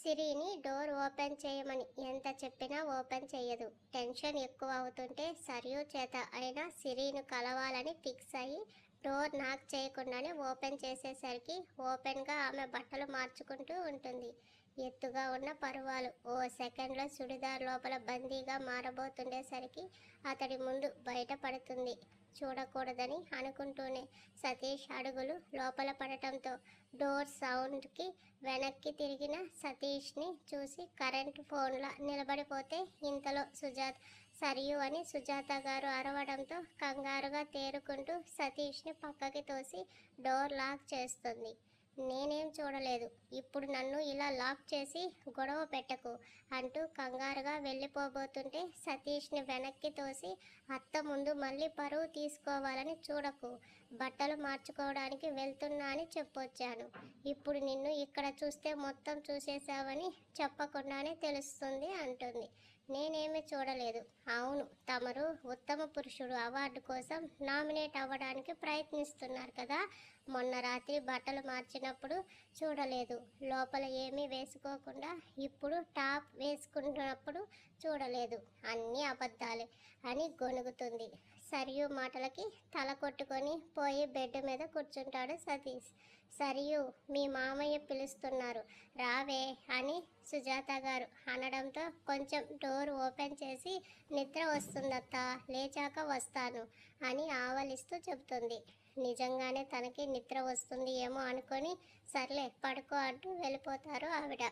సిరిని door open చేయమని ఎంత చెప్పినా ఓపెన్ చేయదు. టెన్షన్ ఎక్కువ అవుతుంటే సరియు చేత అయినా సిరిను కలవాలని ఫిక్స్ అయ్యి డోర్ నాక్ చేయకుండానే ఓపెన్ చేసేసరికి ఓపెన్గా ఆమె బట్టలు మార్చుకుంటూ ఉంటుంది. ఎత్తుగా ఉన్న పరువాలు ఓ సెకండ్లో సుడిదార్ లోపల బందీగా మారబోతుండేసరికి అతడి ముందు బయటపడుతుంది. చూడకూడదని అనుకుంటూనే సతీష్ అడుగులు లోపల పడటంతో డోర్ సౌండ్కి వెనక్కి తిరిగిన సతీష్ని చూసి కరెంట్ ఫోన్లా నిలబడిపోతే ఇంతలో సరియు అని సుజాత గారు అరవడంతో కంగారుగా తేరుకుంటూ సతీష్ని పక్కకి తోసి డోర్ లాక్ చేస్తుంది. నేనేం చూడలేదు, ఇప్పుడు నన్ను ఇలా లాక్ చేసి గొడవ పెట్టకు అంటూ కంగారుగా వెళ్ళిపోబోతుంటే సతీష్ని వెనక్కి తోసి అత్త ముందు మళ్ళీ పరువు తీసుకోవాలని చూడకు, బట్టలు మార్చుకోవడానికి వెళ్తున్నా అని చెప్పొచ్చాను. ఇప్పుడు నిన్ను ఇక్కడ చూస్తే మొత్తం చూసేశావని చెప్పకుండానే తెలుస్తుంది అంటుంది. నేనేమీ చూడలేదు. అవును, తమరు ఉత్తమ పురుషుడు అవార్డు కోసం నామినేట్ అవ్వడానికి ప్రయత్నిస్తున్నారు కదా. మొన్న రాత్రి బట్టలు మార్చినప్పుడు చూడలేదు, లోపల ఏమీ వేసుకోకుండా ఇప్పుడు టాప్ వేసుకున్నప్పుడు చూడలేదు, అన్నీ అబద్ధాలే అని గొణుగుతుంది. సరియు మాటలకి తల కొట్టుకొని పోయి బెడ్ మీద కూర్చుంటాడు సతీష్. సరియు, మీ మామయ్య పిలుస్తున్నారు, రావే అని సుజాత గారు అనడంతో కొంచెం డోర్ ఓపెన్ చేసి నిద్ర వస్తుందత్తా, లేచాక వస్తాను అని ఆవలిస్తూ చెబుతుంది. నిజంగానే తనకి నిద్ర వస్తుంది ఏమో అనుకొని సర్లే పడుకో అంటూ వెళ్ళిపోతారు ఆవిడ.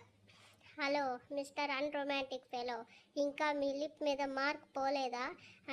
హలో మిస్టర్ అన్రొమాంటిక్ ఫెలో, ఇంకా మీ లిప్ మీద మార్క్ పోలేదా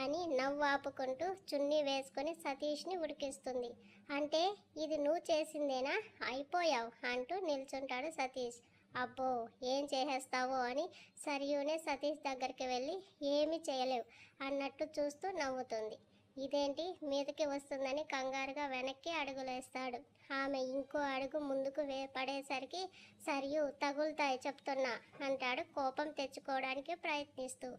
అని నవ్వు ఆపుకుంటూ చున్నీ వేసుకొని సతీష్ని ఉడికిస్తుంది. అంటే ఇది నువ్వు చేసిందేనా, అయిపోయావు అంటూ నిల్చుంటాడు సతీష్. అబ్బో, ఏం చేసేస్తావో అని సరియునే సతీష్ దగ్గరికి వెళ్ళి ఏమీ చేయలేవు అన్నట్టు చూస్తూ నవ్వుతుంది. ఇదేంటి మీదకి వస్తుందని కంగారుగా వెనక్కి అడుగులేస్తాడు. ఆమె ఇంకో అడుగు ముందుకు పడేసరికి సరియు, తగులుతాయి చెప్తున్నా అంటాడు కోపం తెచ్చుకోవడానికి ప్రయత్నిస్తూ.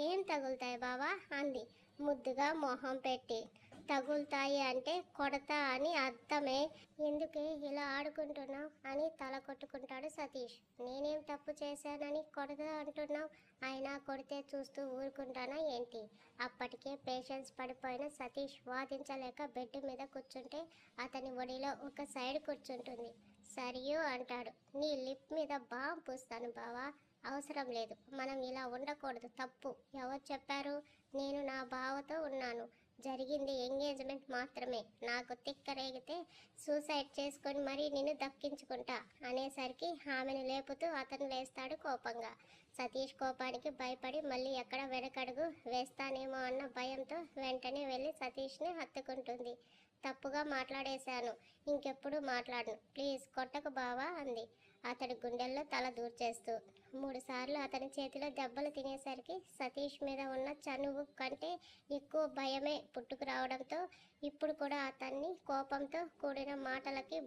ఏం తగులుతాయి బావా అంది ముద్దుగా మొహం పెట్టి. తగులుతాయి అంటే కొడతా అని అర్థమే, ఎందుకే ఇలా ఆడుకుంటున్నావు అని తల కొట్టుకుంటాడు సతీష్. నేనేం తప్పు చేశానని కొడతా అంటున్నావు, అయినా కొడితే చూస్తూ ఊరుకుంటానా ఏంటి? అప్పటికే పేషెన్స్ పడిపోయిన సతీష్ వాదించలేక బెడ్ మీద కూర్చుంటే అతని ఒడిలో ఒక సైడ్ కూర్చుంటుంది. సరియు అంటాడు, నీ లిప్ మీద బాంబు పూస్తాను బావా, అవసరం లేదు, మనం ఇలా ఉండకూడదు, తప్పు. ఎవరు చెప్పారు? నేను నా బావతో ఉన్నాను, జరిగింది ఎంగేజ్మెంట్ మాత్రమే, నాకు తిక్కరేగితే సూసైడ్ చేసుకొని మరీ నిన్ను దక్కించుకుంటా అనేసరికి ఆమెను లేపుతూ అతను లేస్తాడు కోపంగా. సతీష్ కోపానికి భయపడి మళ్ళీ ఎక్కడ వెనకడుగు వేస్తానేమో అన్న భయంతో వెంటనే వెళ్ళి సతీష్ని హత్తుకుంటుంది. తప్పుగా మాట్లాడేశాను, ఇంకెప్పుడు మాట్లాడను, ప్లీజ్ కొట్టకు బావా అంది అతడి గుండెల్లో తల దూర్చేస్తూ. 3 సార్లు అతని చేతిలో దెబ్బలు తినేసరికి సతీష్ మీద ఉన్న చనువు కంటే ఎక్కువ భయమే పుట్టుకురావడంతో ఇప్పుడు కూడా అతన్ని కోపంతో కూడిన మాటలకి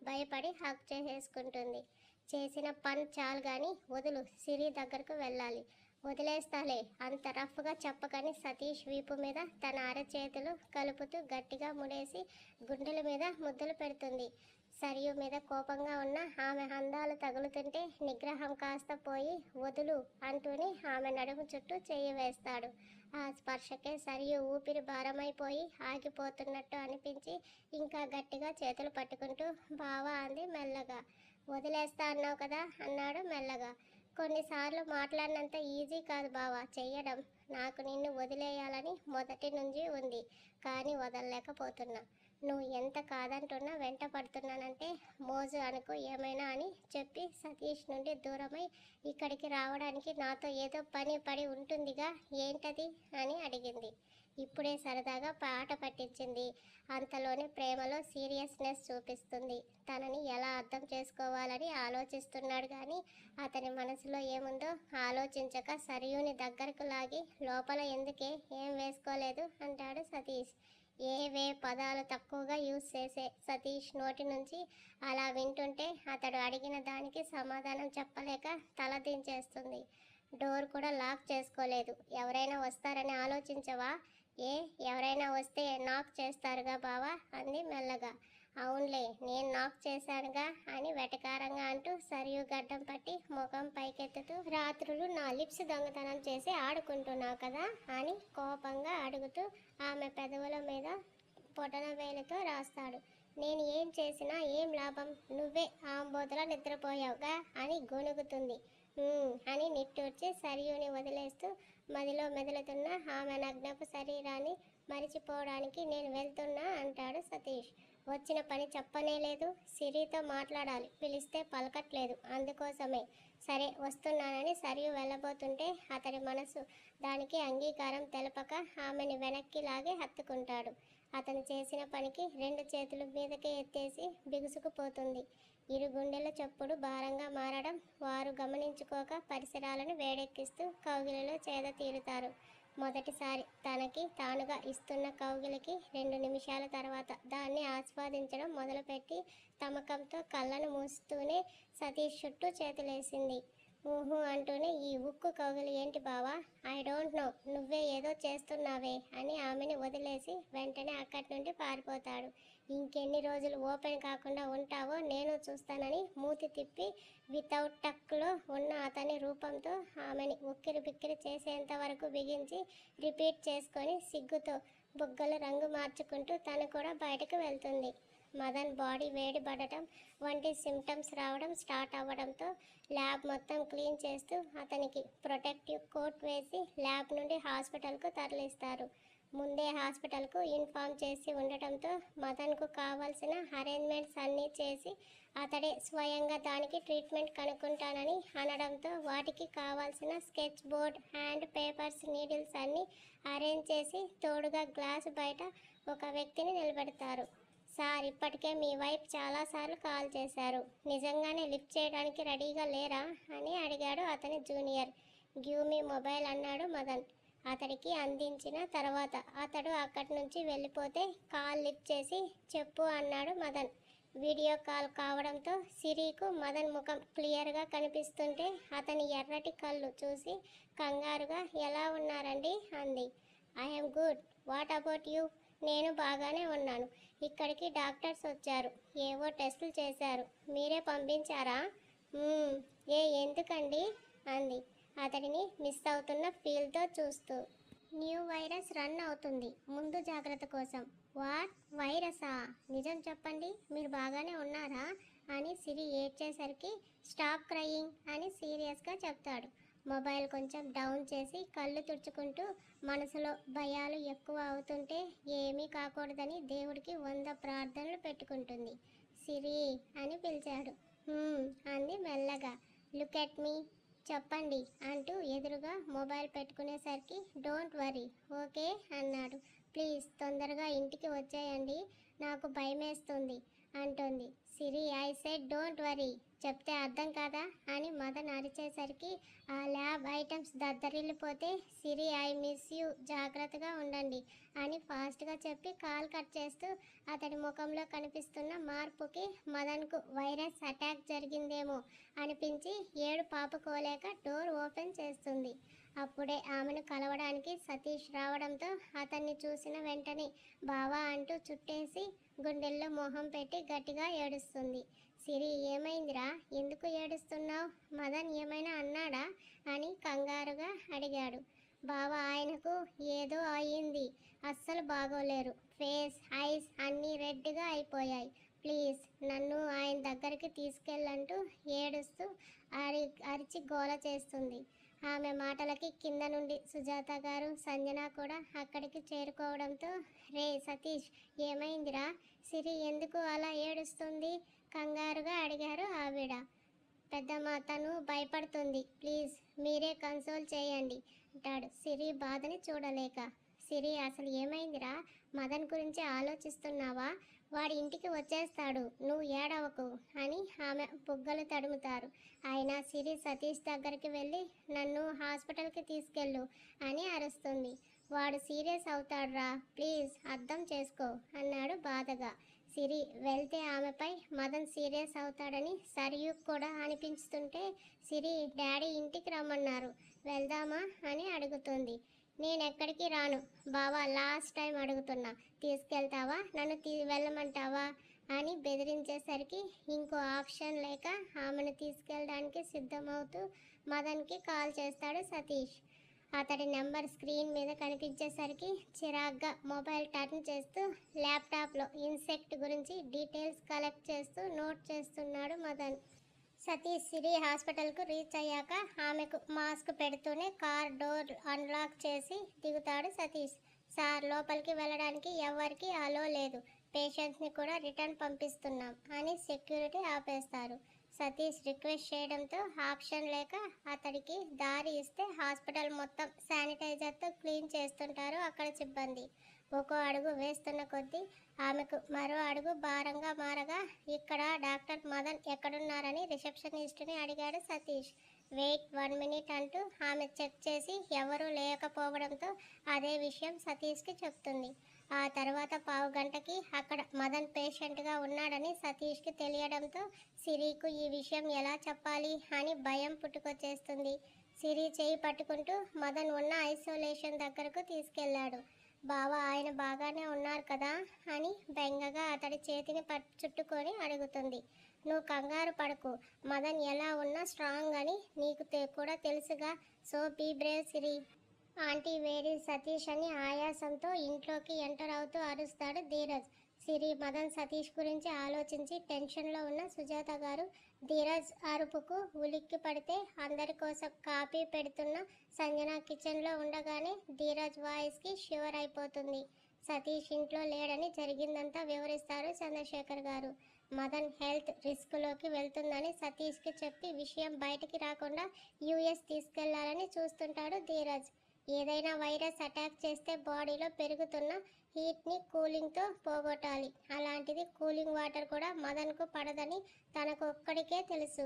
భయపడి హక్ చేసేసుకుంటుంది. చేసిన పని చాలు గాని వదులు, సిరి దగ్గరకు వెళ్ళాలి. వదిలేస్తాలే, అంత రఫ్గా చెప్పకని సతీష్ వీపు మీద తన అరచేతులు కలుపుతూ గట్టిగా ముడేసి గుండెల మీద ముద్దలు పెడుతుంది. సరియు మీద కోపంగా ఉన్న ఆమె అందాలు తగులుతుంటే నిగ్రహం కాస్త పోయి వదులు అంటూనే ఆమె నడుము చుట్టూ చెయ్యి వేస్తాడు. ఆ స్పర్శకే సరియు ఊపిరి భారమైపోయి ఆగిపోతున్నట్టు అనిపించి ఇంకా గట్టిగా చేతులు పట్టుకుంటూ బావా అంది మెల్లగా. వదిలేస్తా అన్నావు కదా అన్నాడు మెల్లగా. కొన్నిసార్లు మాట్లాడినంత ఈజీ కాదు బావా చెయ్యడం, నాకు నిన్ను వదిలేయాలని మొదటి నుంచి ఉంది, కానీ వదలలేకపోతున్నా. నువ్వు ఎంత కాదంటున్నా వెంట పడుతున్నానంటే మోజు అనుకో ఏమైనా అని చెప్పి సతీష్ నుండి దూరమై ఇక్కడికి రావడానికి నాతో ఏదో పని పడి ఉంటుందిగా, ఏంటది అని అడిగింది. ఇప్పుడే సరదాగా పాట పట్టించింది, అంతలోనే ప్రేమలో సీరియస్నెస్ చూపిస్తుంది. తనని ఎలా అర్థం చేసుకోవాలని ఆలోచిస్తున్నాడు కానీ అతని మనసులో ఏముందో ఆలోచించక సరియుని దగ్గరకు లాగి లోపల ఎందుకే, ఏం వేసుకోలేదు అంటాడు సతీష్. ఏవే పదాలు తక్కువగా యూజ్ చేసే సతీష్ నోటి నుంచి అలా వింటుంటే అతడు అడిగిన దానికి సమాధానం చెప్పలేక తల దించేస్తుంది. డోర్ కూడా లాక్ చేసుకోలేదు, ఎవరైనా వస్తారని ఆలోచించవా? ఎవరైనా వస్తే నాక్ చేస్తారుగా బావా అంది మెల్లగా. అవునులే, నేను నాక్ చేశానుగా అని వెటకారంగా అంటూ సరియు సరియు గడ్డం పట్టి ముఖం పైకెత్తుతూ రాత్రులు నా లిప్స్ దొంగతనం చేసి ఆడుకుంటున్నావు కదా అని కోపంగా అడుగుతూ ఆమె పెదవుల మీద పొటన వేలుతో రాస్తాడు. నేను ఏం చేసినా ఏం లాభం, నువ్వే ఆంబోతులా నిద్రపోయావుగా అని గొణుగుతుంది. అని నిట్టూర్చి సరియుని వదిలేస్తూ మదిలో మెదులుతున్న ఆమె నగ్నపు శరీరాన్ని మరిచిపోవడానికి నేను వెళ్తున్నా అంటాడు సతీష్. వచ్చిన పని చెప్పనే లేదు, సిరితో మాట్లాడాలి, పిలిస్తే పలకట్లేదు, అందుకోసమే. సరే వస్తున్నానని సరియు వెళ్ళబోతుంటే అతడి మనసు దానికి అంగీకారం తెలపక ఆమెని వెనక్కి లాగి హత్తుకుంటాడు. అతను చేసిన పనికి 2 చేతులు మీదకే ఎత్తేసి బిగుసుకుపోతుంది. ఇరు గుండెల చప్పుడు భారంగా మారడం వారు గమనించుకోక పరిసరాలను వేడెక్కిస్తూ కౌగిలిలో చేద తీరుతారు. మొదటిసారి తనకి తానుగా ఇస్తున్న కౌగిలికి 2 నిమిషాల తర్వాత దాన్ని ఆస్వాదించడం మొదలుపెట్టి తమకంతో కళ్ళను మూస్తూనే సతీష్ చుట్టూ చేతులేసింది. ఊహు అంటూనే ఈ ఉక్కు కౌగిలి ఏంటి బావా, ఐ డోంట్ నో, నువ్వే ఏదో చేస్తున్నావే అని ఆమెని వదిలేసి వెంటనే అక్కడి నుండి పారిపోతాడు. ఇంకెన్ని రోజులు ఓపెన్ కాకుండా ఉంటావో నేను చూస్తానని మూతి తిప్పి వితౌట్ టక్లో ఉన్న అతని రూపంతో ఆమెని ఉక్కిరి బిక్కిరి చేసేంత వరకు బిగించి రిపీట్ చేసుకొని సిగ్గుతో బుగ్గలు రంగు మార్చుకుంటూ తను కూడా బయటకు వెళ్తుంది. మదన్ బాడీ వేడి పడటం వంటి సిమ్టమ్స్ రావడం స్టార్ట్ అవ్వడంతో ల్యాబ్ మొత్తం క్లీన్ చేస్తూ అతనికి ప్రొటెక్టివ్ కోట్ వేసి ల్యాబ్ నుండి హాస్పిటల్కు తరలిస్తారు. ముందే హాస్పిటల్కు ఇన్ఫామ్ చేసి ఉండటంతో మదన్కు కావాల్సిన అరేంజ్మెంట్స్ అన్నీ చేసి అతడే స్వయంగా దానికి ట్రీట్మెంట్ కనుక్కుంటానని అనడంతో వాటికి కావాల్సిన sketch board, hand papers, needles అన్నీ అరేంజ్ చేసి తోడుగా గ్లాసు బయట ఒక వ్యక్తిని నిలబెడతారు. సార్, ఇప్పటికే మీ వైఫ్ చాలాసార్లు కాల్ చేశారు, నిజంగానే లిఫ్ట్ చేయడానికి రెడీగా లేరా అని అడిగాడు అతని జూనియర్. గివ్ మీ మొబైల్ అన్నాడు మదన్. అతడికి అందించిన తర్వాత అతడు అక్కడి నుంచి వెళ్ళిపోతే కాల్ లిఫ్ట్ చేసి చెప్పు అన్నాడు మదన్. వీడియో కాల్ కావడంతో సిరికి మదన్ ముఖం క్లియర్గా కనిపిస్తుంటే అతని ఎర్రటి కళ్ళు చూసి కంగారుగా ఎలా ఉన్నారండి అంది. I'm good, what about you? నేను బాగానే ఉన్నాను. ఇక్కడికి డాక్టర్స్ వచ్చారు, ఏవో టెస్టులు చేశారు, మీరే పంపించారా? ఎందుకండి అంది అతడిని మిస్ అవుతున్న ఫీల్తో చూస్తూ. న్యూ వైరస్ రన్ అవుతుంది, ముందు జాగ్రత్త కోసం. వాట్ వైరసా? నిజం చెప్పండి, మీరు బాగానే ఉన్నారా అని సిరి ఏడ్చేసరికి స్టాప్ క్రయింగ్ అని సీరియస్గా చెప్తాడు. మొబైల్ కొంచెం డౌన్ చేసి కళ్ళు తుడుచుకుంటూ మనసులో భయాలు ఎక్కువ అవుతుంటే ఏమీ కాకూడదని దేవుడికి 100 ప్రార్థనలు పెట్టుకుంటుంది. సిరి అని పిలిచాడు. అంది మెల్లగా. లుక్ ఎట్ మీ, చెప్పండి అంటూ ఎదురుగా మొబైల్ పెట్టుకునేసరికి డోంట్ వరీ ఓకే అన్నాడు. ప్లీజ్ తొందరగా ఇంటికి వచ్చేయండి, నాకు భయమేస్తుంది అంటుంది. Siri, I said don't worry, చెప్తే అర్థం కాదా అని మదన్ అరిచేసరికి ఆ ల్యాబ్ ఐటమ్స్ దద్దరిల్లిపోతే సిరి, ఐ మిస్ యూ, జాగ్రత్తగా ఉండండి అని ఫాస్ట్గా చెప్పి కాల్ కట్ చేస్తూ అతడి ముఖంలో కనిపిస్తున్న మార్పుకి మదన్కు వైరస్ అటాక్ జరిగిందేమో అనిపించి ఏడు పాపుకోలేక డోర్ ఓపెన్ చేస్తుంది. అప్పుడే ఆమెను కలవడానికి సతీష్ రావడంతో అతన్ని చూసిన వెంటనే బావా అంటూ చుట్టేసి గుండెల్లో మొహం పెట్టి గట్టిగా ఏడుస్తుంది. సిరి, ఏమైందిరా, ఎందుకు ఏడుస్తున్నావు? మదన్ ఏమైనా అన్నాడా అని కంగారుగా అడిగాడు. బావా, ఆయనకు ఏదో అయ్యింది, అస్సలు బాగోలేరు, ఫేస్, ఐస్ అన్నీ రెడ్గా అయిపోయాయి, ప్లీజ్ నన్ను ఆయన దగ్గరికి తీసుకెళ్ళంటూ ఏడుస్తూ అరిచి గోల చేస్తుంది. ఆమె మాటలకి కింద నుండి సుజాత గారు, సంజన కూడా అక్కడికి చేరుకోవడంతో రే సతీష్, ఏమైందిరా, సిరి ఎందుకు అలా ఏడుస్తుంది కంగారుగా అడిగారు ఆవిడ. పెద్దమ్మ, తను భయపడుతుంది, ప్లీజ్ మీరే కన్సోల్ చేయండి అంటాడు సిరి బాధని చూడలేక. సిరి, అసలు ఏమైందిరా, మదన్ గురించి ఆలోచిస్తున్నావా? వాడి ఇంటికి వచ్చేస్తాడు, నువ్వు ఏడవకు అని ఆమె బుగ్గలు తడుముతారు. అయినా సిరి సతీష్ దగ్గరికి వెళ్ళి నన్ను హాస్పిటల్కి తీసుకెళ్ళు అని అరుస్తుంది. వాడు సీరియస్ అవుతాడురా, ప్లీజ్ అర్థం చేసుకో అన్నాడు బాధగా. సిరి వెళ్తే ఆమెపై మదన్ సీరియస్ అవుతాడని సరియు కూడా అనిపించుతుంటే సిరి, డాడీ ఇంటికి రమ్మన్నారు, వెళ్దామా అని అడుగుతుంది. నేనెక్కడికి రాను బావా, లాస్ట్ టైం అడుగుతున్నా, తీసుకెళ్తావా, నన్ను వెళ్ళమంటావా అని బెదిరించేసరికి ఇంకో ఆప్షన్ లేక ఆమెను తీసుకెళ్ళడానికి సిద్ధమవుతూ మదన్కి కాల్ చేస్తాడు సతీష్. అతడి నెంబర్ స్క్రీన్ మీద కనిపించేసరికి చిరాగ్గా మొబైల్ టర్న్ చేస్తూ ల్యాప్టాప్లో ఇన్సెక్ట్ గురించి డీటెయిల్స్ కలెక్ట్ చేస్తూ నోట్ చేస్తున్నాడు మదన్. సతీష్ సిరి హాస్పిటల్కు రీచ్ అయ్యాక ఆమెకు మాస్క్ పెడుతూనే కార్ డోర్ అన్లాక్ చేసి దిగుతాడు సతీష్. సార్, లోపలికి వెళ్ళడానికి ఎవరికి అలో లేదు, పేషెంట్స్ని కూడా రిటర్న్ పంపిస్తున్నాం అని సెక్యూరిటీ ఆపేస్తారు. సతీష్ రిక్వెస్ట్ చేయడంతో ఆప్షన్ లేక అతడికి దారి ఇస్తే హాస్పిటల్ మొత్తం శానిటైజర్తో క్లీన్ చేస్తుంటారు అక్కడ సిబ్బంది. ఒక్కో అడుగు వేస్తున్న కొద్దీ ఆమెకు మరో అడుగు భారంగా మారగా ఇక్కడ డాక్టర్ మదన్ ఎక్కడున్నారని రిసెప్షనిస్ట్ని అడిగాడు సతీష్. వెయిట్ 1 minute అంటూ ఆమె చెక్ చేసి ఎవరూ లేకపోవడంతో అదే విషయం సతీష్కి చెప్తుంది. ఆ తర్వాత పావు గంటకి అక్కడ మదన్ పేషెంట్గా ఉన్నాడని సతీష్కి తెలియడంతో సిరికి ఈ విషయం ఎలా చెప్పాలి అని భయం పుట్టుకొచ్చేస్తుంది. సిరి చేయి పట్టుకుంటూ మదన్ ఉన్న ఐసోలేషన్ దగ్గరకు తీసుకెళ్లాడు. బావా, ఆయన బాగానే ఉన్నారు కదా అని బెంగగా అతడి చేతిని చుట్టుకొని అడుగుతుంది. నువ్వు కంగారు పడకు, మదన్ ఎలా ఉన్నా స్ట్రాంగ్ అని నీకు కూడా తెలుసుగా, so be brave Siri. Aunty వేరీ సతీష్ అని ఆయాసంతో ఇంట్లోకి ఎంటర్ అవుతూ అరుస్తాడు ధీరజ్. సిరి మదన్ సతీష్ గురించి ఆలోచించి టెన్షన్లో ఉన్న సుజాత గారు ధీరజ్ అరుపుకు ఉలిక్కి పడితే అందరి కోసం కాఫీ పెడుతున్న సంజన కిచెన్లో ఉండగానే ధీరజ్ వాయిస్కి షివర్ అయిపోతుంది. సతీష్ ఇంట్లో లేడని జరిగిందంతా వివరిస్తారు చంద్రశేఖర్ గారు. మదన్ హెల్త్ రిస్క్లోకి వెళ్తుందని సతీష్కి చెప్పి విషయం బయటికి రాకుండా యూఎస్ తీసుకెళ్లాలని చూస్తుంటాడు ధీరజ్. ఏదైనా వైరస్ అటాక్ చేస్తే బాడీలో పెరుగుతున్న హీట్ని కూలింగ్తో పోగొట్టాలి. అలాంటిది కూలింగ్ వాటర్ కూడా మదన్కు పడదని తనకొక్కడికే తెలుసు.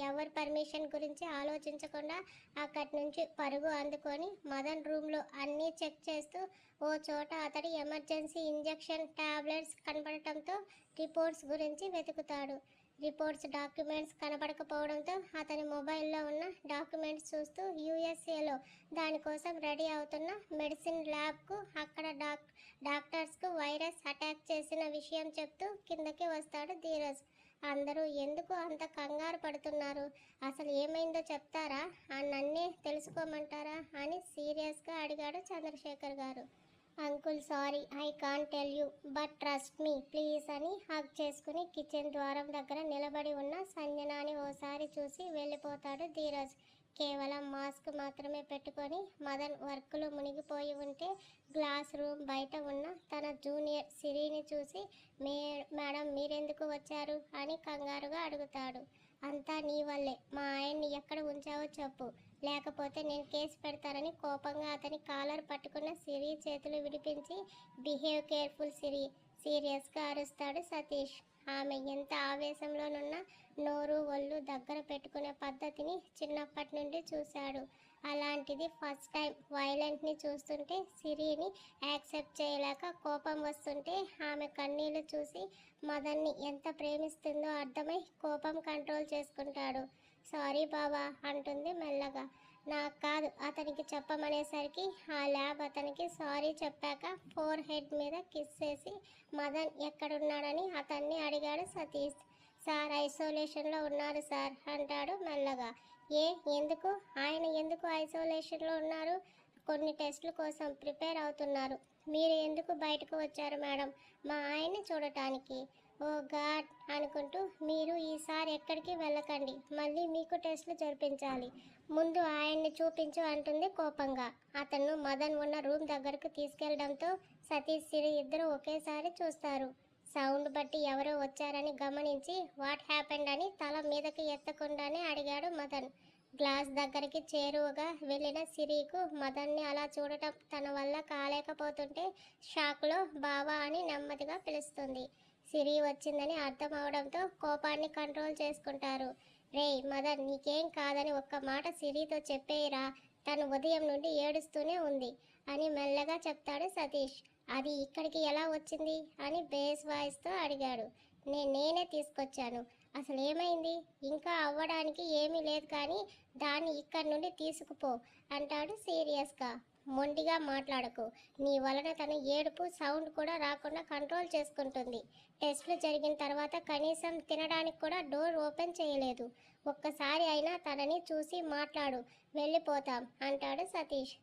ఎవరి పర్మిషన్ గురించి ఆలోచించకుండా అక్కడి నుంచి పరుగు అందుకొని మదన్ రూమ్లో అన్నీ చెక్ చేస్తూ ఓ చోట అతడి ఎమర్జెన్సీ ఇంజెక్షన్ టాబ్లెట్స్ కనపడటంతో రిపోర్ట్స్ గురించి వెతుకుతాడు. రిపోర్ట్స్ డాక్యుమెంట్స్ కనపడకపోవడంతో అతని మొబైల్లో ఉన్న డాక్యుమెంట్స్ చూస్తూ యూఎస్ఏలో దానికోసం రెడీ అవుతున్న మెడిసిన్ ల్యాబ్కు అక్కడ డాక్టర్స్కు వైరస్ అటాక్ చేసిన విషయం చెప్తూ కిందకి వస్తాడు ధీరజ్. అందరూ ఎందుకు అంత కంగారు పడుతున్నారు, అసలు ఏమైందో చెప్తారా, నన్నే తెలుసుకోమంటారా అని సీరియస్గా అడిగాడు చంద్రశేఖర్ గారు. Uncle sorry, I can't tell you, but trust me please అని హగ్ చేసుకుని కిచెన్ ద్వారం దగ్గర నిలబడి ఉన్న సంజనాని ఓసారి చూసి వెళ్ళిపోతాడు ధీరజ్. కేవలం మాస్క్ మాత్రమే పెట్టుకొని మదన్ వర్క్లో మునిగిపోయి ఉంటే గ్లాస్ రూమ్ బయట ఉన్న తన జూనియర్ సిరిని చూసి మేడం మీరెందుకు వచ్చారు అని కంగారుగా అడుగుతాడు. అంతా నీ వల్లే, మా ఆయన్ని ఎక్కడ ఉంచావో చెప్పు, లేకపోతే నేను కేసు పెడతానని కోపంగా అతని కాలర్ పట్టుకున్న సిరి చేతులు విడిపించి బిహేవ్ కేర్ఫుల్ సిరి సీరియస్గా అరుస్తాడు సతీష్. ఆమె ఎంత ఆవేశంలోనున్నా నోరు ఒళ్ళు దగ్గర పెట్టుకునే పద్ధతిని చిన్నప్పటి నుండి చూశాడు. అలాంటిది ఫస్ట్ టైం వైలెంట్ని చూస్తుంటే సిరిని యాక్సెప్ట్ చేయలేక కోపం వస్తుంటే ఆమె కన్నీళ్లు చూసి మదన్ని ఎంత ప్రేమిస్తుందో అర్థమై కోపం కంట్రోల్ చేసుకుంటాడు. సారీ బావా అంటుంది మెల్లగా. నాకు కాదు అతనికి చెప్పమనేసరికి ఆ ల్యాబ్ అతనికి సారీ చెప్పాక ఫోర్ హెడ్ మీద కిస్ చేసి మదన్ ఎక్కడున్నాడని అతన్ని అడిగాడు సతీష్. సార్ ఐసోలేషన్లో ఉన్నారు సార్ అంటాడు మెల్లగా. ఎందుకు, ఆయన ఎందుకు ఐసోలేషన్లో ఉన్నారు? కొన్ని టెస్టుల కోసం ప్రిపేర్ అవుతున్నారు. మీరు ఎందుకు బయటకు వచ్చారు మేడం? మా ఆయన్ని చూడటానికి. ఓ గాడ్ అనుకుంటూ మీరు ఈసారి ఎక్కడికి వెళ్ళకండి, మళ్ళీ మీకు టెస్టులు జరిపించాలి, ముందు ఆయన్ని చూపించు అంటుంది కోపంగా. అతను మదన్ ఉన్న రూమ్ దగ్గరకు తీసుకెళ్లడంతో సతీష్ సిరి ఇద్దరు ఒకేసారి చూస్తారు. సౌండ్ బట్టి ఎవరో వచ్చారని గమనించి వాట్ హ్యాపెండ్ అని తల మీదకి ఎత్తకుండానే అడిగాడు మదన్. గ్లాస్ దగ్గరికి చేరువగా వెళ్ళిన సిరికి మదన్ని అలా చూడటం తన వల్ల కాలేకపోతుంటే షాక్లో బావా అని నెమ్మదిగా పిలుస్తుంది. సిరి వచ్చిందని అర్థం అవడంతో కోపాన్ని కంట్రోల్ చేసుకుంటారు. రేయ్ మదన్, నీకేం కాదని ఒక్క మాట సిరితో చెప్పేయిరా, తను ఉదయం నుండి ఏడుస్తూనే ఉంది అని మెల్లగా చెప్తాడు సతీష్. అది ఇక్కడికి ఎలా వచ్చింది అని బేస్ వాయిస్తో అడిగాడు. నేనే తీసుకొచ్చాను. అసలు ఏమైంది? ఇంకా అవ్వడానికి ఏమీ లేదు కానీ దాన్ని ఇక్కడి నుండి తీసుకుపో అంటాడు సీరియస్గా. మొండిగా మాట్లాడకు. నీ వలన తన ఏడుపు సౌండ్ కూడా రాకుండా కంట్రోల్ చేసుకుంటుంది. టెస్టులు జరిగిన తర్వాత కనీసం తినడానికి కూడా డోర్ ఓపెన్ చేయలేదు. ఒక్కసారి అయినా తనని చూసి మాట్లాడు, వెళ్ళిపోతాం అంటాడు సతీష్.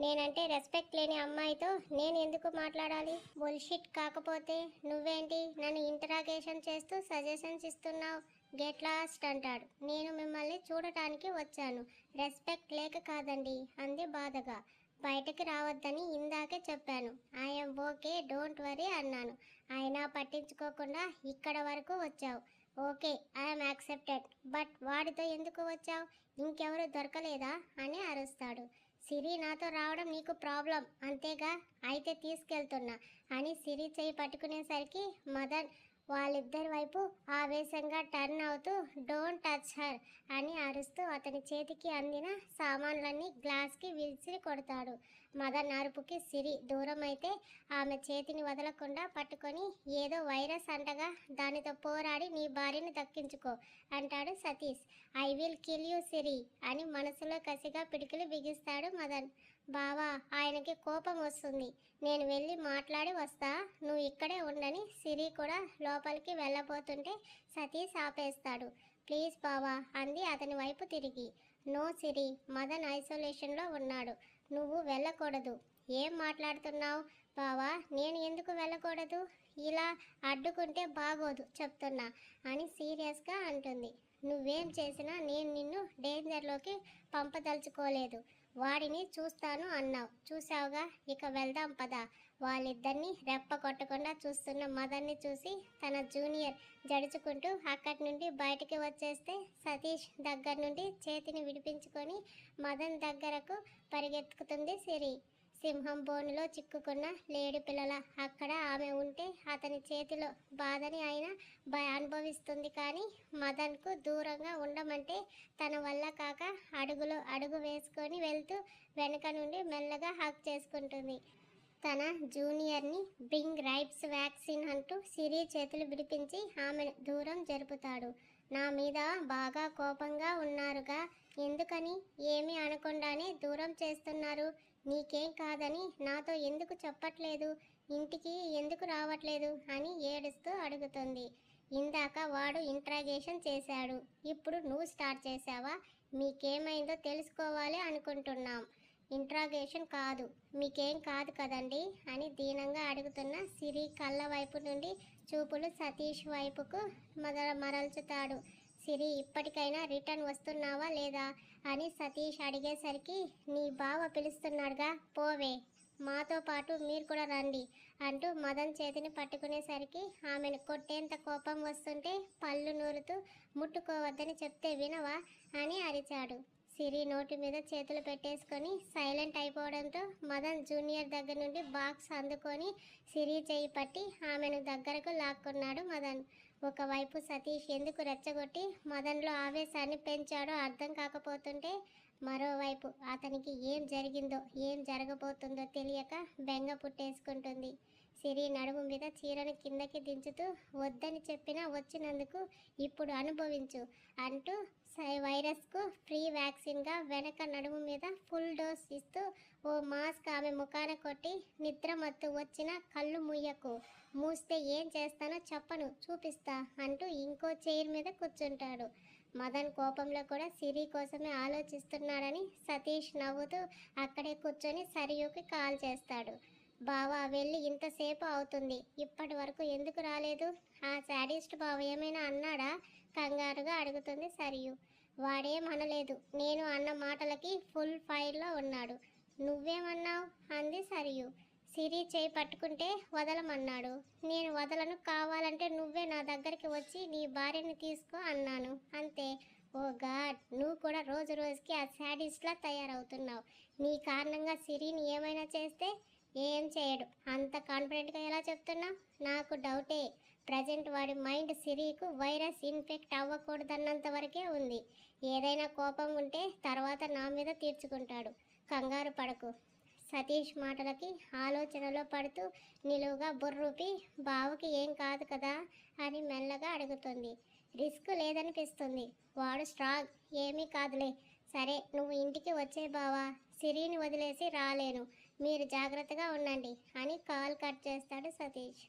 నేనంటే రెస్పెక్ట్ లేని అమ్మాయితో నేను ఎందుకు మాట్లాడాలి? బుల్షిట్. కాకపోతే నువ్వేంటి నన్ను ఇంటరాగేషన్ చేస్తూ సజెషన్స్ ఇస్తున్నావు? గెట్ లాస్ట్ అంటాడు. నేను మిమ్మల్ని చూడటానికి వచ్చాను, రెస్పెక్ట్ లేక కాదండి అంది బాధగా. బయటకి రావద్దని ఇందాకే చెప్పాను. ఐఎమ్ ఓకే, డోంట్ వరీ అన్నాను. అయినా పట్టించుకోకుండా ఇక్కడ వరకు వచ్చావు. Okay, I'm accepted. బట్ వాడితో ఎందుకు వచ్చావు? ఇంకెవరు దొరకలేదా అని అరుస్తాడు. సిరి నాతో రావడం నీకు ప్రాబ్లం అంతేగా, అయితే తీసుకెళ్తున్నా అని సిరి చేయి పట్టుకునేసరికి మదన్ వాళ్ళిద్దరి వైపు ఆవేశంగా టర్న్ అవుతూ డోంట్ టచ్ హర్ అని అరుస్తూ అతని చేతికి అందిన సామాన్లన్నీ గ్లాస్కి విసిరి కొడతాడు. మదన్ అరుపుకి సిరి దూరం అయితే ఆమె చేతిని వదలకుండా పట్టుకొని ఏదో వైరస్ అంటగా దానితో పోరాడి నీ భార్యను దక్కించుకో అంటాడు Satish. I will kill you Siri అని మనసులో కసిగా పిడికిలు బిగిస్తాడు మదన్. బావా, ఆయనకి కోపం వస్తుంది, నేను వెళ్ళి మాట్లాడి వస్తా, నువ్వు ఇక్కడే ఉండని సిరి కూడా లోపలికి వెళ్ళబోతుంటే సతీష్ ఆపేస్తాడు. ప్లీజ్ బావా అంది అతని వైపు తిరిగి. నో సిరి, మదన్ ఐసోలేషన్లో ఉన్నాడు, నువ్వు వెళ్ళకూడదు. ఏం మాట్లాడుతున్నావు బావా? నేను ఎందుకు వెళ్ళకూడదు? ఇలా అడ్డుకుంటే బాగోదు చెప్తున్నా అని సీరియస్గా అంటుంది. నువ్వేం చేసినా నేను నిన్ను డేంజర్లోకి పంపదలుచుకోలేదు. వాడిని చూస్తాను అన్నావు, చూసావుగా, ఇక వెళ్దాం పద. వాళ్ళిద్దరిని రెప్ప కొట్టకుండా చూస్తున్న మదన్ని చూసి తన జూనియర్ జడుచుకుంటూ అక్కడి నుండి బయటికి వచ్చేస్తే సతీష్ దగ్గర నుండి చేతిని విడిపించుకొని మదన్ దగ్గరకు పరిగెత్తుకుతుంది సిరి. సింహం బోనులో చిక్కుకున్న లేడి పిల్లల అక్కడ ఆమె ఉంటే అతని చేతిలో బాధని అయినా అనుభవిస్తుంది. కానీ మదన్కు దూరంగా ఉండమంటే తన వల్ల కాక అడుగు వేసుకొని వెళ్తూ వెనక నుండి మెల్లగా హక్ చేసుకుంటుంది. తన జూనియర్ని బ్రింగ్ రైట్స్ వ్యాక్సిన్ అంటూ సిరి చేతులు విడిపించి ఆమెను దూరం జరుపుతాడు. నా మీద బాగా కోపంగా ఉన్నారుగా, ఎందుకని? ఏమీ అనకుండానే దూరం చేస్తున్నారు? నీకేం కాదని నాతో ఎందుకు చెప్పట్లేదు? ఇంటికి ఎందుకు రావట్లేదు అని ఏడుస్తూ అడుగుతుంది. ఇందాక వాడు ఇంట్రాగేషన్ చేశాడు, ఇప్పుడు నువ్వు స్టార్ట్ చేసావా? మీకేమైందో తెలుసుకోవాలి అనుకుంటున్నాం. ఇంట్రాగేషన్ కాదు, మీకేం కాదు కదండి అని దీనంగా అడుగుతున్న సిరి కళ్ళ వైపు నుండి చూపులు సతీష్ వైపుకు మరల్చుతాడు. సిరి, ఇప్పటికైనా రిటర్న్ వస్తున్నావా లేదా అని సతీష్ అడిగేసరికి నీ బావ పిలుస్తున్నాడుగా, పోవే, మాతో పాటు మీరు కూడా రండి అంటూ మదన్ చేతిని పట్టుకునేసరికి ఆమెను కొట్టేంత కోపం వస్తుంటే పళ్ళు నూరుతూ ముట్టుకోవద్దని చెప్తే వినవా అని అరిచాడు. సిరి నోటి మీద చేతులు పెట్టేసుకొని సైలెంట్ అయిపోవడంతో మదన్ జూనియర్ దగ్గర నుండి బాక్స్ అందుకొని సిరి చేయి పట్టి ఆమెను దగ్గరకు లాక్కున్నాడు మదన్. ఒకవైపు సతీష్ ఎందుకు రెచ్చగొట్టి మదన్లో ఆవేశాన్ని పెంచాడో అర్థం కాకపోతుంటే, మరోవైపు అతనికి ఏం జరిగిందో ఏం జరగబోతుందో తెలియక బెంగ పుట్టేసుకుంటుంది. సిరి నడుము మీద చీరను కిందకి దించుతూ వద్దని చెప్పినా వచ్చినందుకు ఇప్పుడు అనుభవించు అంటూ వైరస్కు ఫ్రీ వ్యాక్సిన్గా వెనక నడుము మీద ఫుల్ డోస్ ఇస్తూ ఓ మాస్క్ ఆమె ముఖాన కొట్టి, నిద్ర మత్తు వచ్చిన కళ్ళు ముయ్యకు, మూస్తే ఏం చేస్తానో చెప్పను, చూపిస్తా అంటూ ఇంకో చైర్ మీద కూర్చుంటాడు. మదన్ కోపంలో కూడా సిరి కోసమే ఆలోచిస్తున్నాడని సతీష్ నవ్వుతూ అక్కడే కూర్చొని సరియుకి కాల్ చేస్తాడు. బావా, వెళ్ళి ఇంతసేపు అవుతుంది, ఇప్పటి వరకు ఎందుకు రాలేదు? ఆ శాడిస్ట్ బావ ఏమైనా అన్నాడా? కంగారుగా అడుగుతుంది సరియు. వాడేం అనలేదు, నేను అన్న మాటలకి ఫుల్ ఫైర్లో ఉన్నాడు. నువ్వేమన్నావు అంది సరియు. సిరి చేయి పట్టుకుంటే వదలమన్నాడు. నేను వదలను, కావాలంటే నువ్వే నా దగ్గరికి వచ్చి నీ భార్యని తీసుకో అన్నాను, అంతే. ఓ గాడ్, నువ్వు కూడా రోజు రోజుకి ఆ శాడిస్ట్లా తయారవుతున్నావు. నీ కారణంగా సిరిని ఏమైనా చేస్తే? ఏం చేయడు, అంత కాన్ఫిడెంట్గా ఎలా చెప్తున్నావు? నాకు డౌటే. ప్రజెంట్ వాడి మైండ్ సిరికి వైరస్ ఇన్ఫెక్ట్ అవ్వకూడదన్నంత వరకే ఉంది. ఏదైనా కోపం ఉంటే తర్వాత నా మీద తీర్చుకుంటాడు, కంగారు పడకు. సతీష్ మాటలకి ఆలోచనలో పడుతూ నిలువుగా బుర్రూపి బావకి ఏం కాదు కదా అని మెల్లగా అడుగుతుంది. రిస్క్ లేదనిపిస్తుంది, వాడు స్ట్రాంగ్, ఏమీ కాదులే. సరే నువ్వు ఇంటికి వచ్చే బావా, సిరిని వదిలేసి రాలేను, మీరు జాగ్రత్తగా ఉండండి అని కాల్ కట్ చేస్తాడు సతీష్.